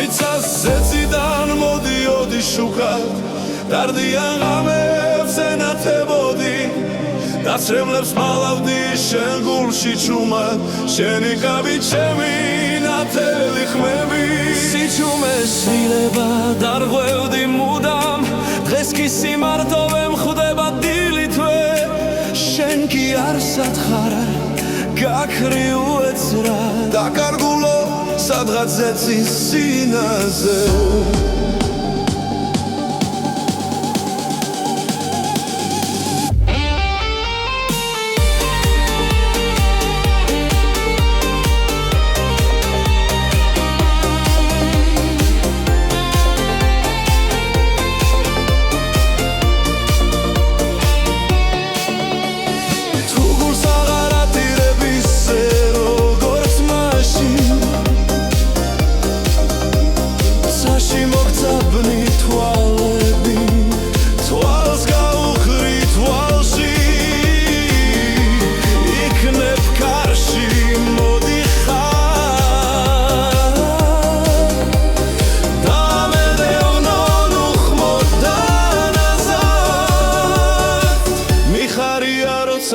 მიწას ზეციდან მოდიოდი შუქად დარდიან ღამებს ენათებოდი დაცრემლებს მალავდი შენ გულში ჩუმად შენი კაბი ჩემი ნათელი ხმები სიჩუმეს შვილება დარღვევდი მუდამ დღეს კი სიმარტოვე მხვდება დილითვე შენ კი არ სათხარ გაქრი უეცრა დაკარგულო სადღაც ზეცის სინაზე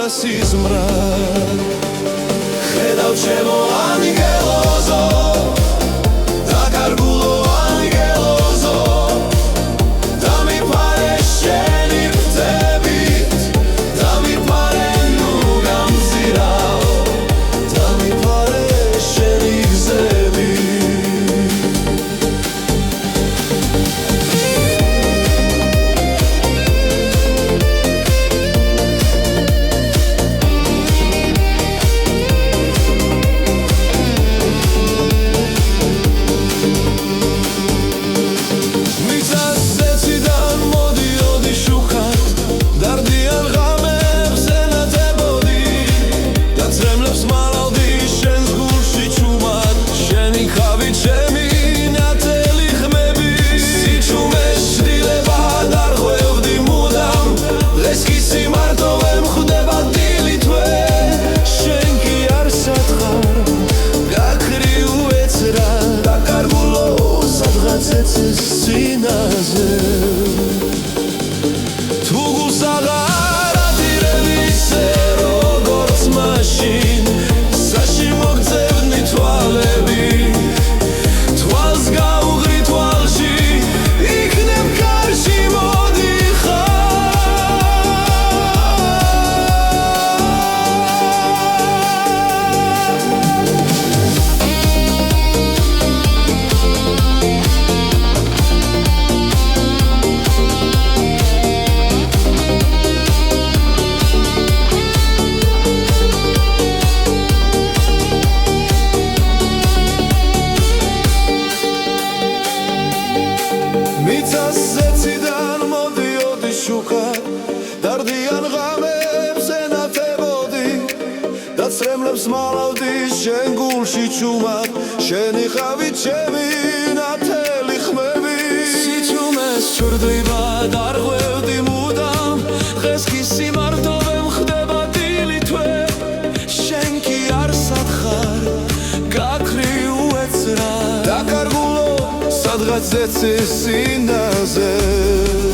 სიზმრა ხედავ ჩემო ანგელოზო დაკარგულო ანგელოზო დამიფარე შენი ფრთებით დამიფარე ნუ გამზირავ დამიფარე შენი გზები სინაზე თუ გულს აღარ ადირები ისე როგორც მაშინ საში მოგწევდნი თვალები თვალს გაუღრი თვალში იქნებ კარში მოდიხარ მიწას ზეციდან მოდიოდი შუქად დარდიან ღამებს ენათებოდი დაცრემლებს მალავდი შენ გულში ჩუმად შენი ხავი ჩემი ნათელი ხმები სიჩუმეს ჩურდვება დარღვევდი მუდამ დღეს კი სიმარტოვე მხვდება დილითვე შენ კი არ სათხარ გაქრი უეცრა დაკარგულო სადღაც ზეცის სინაზე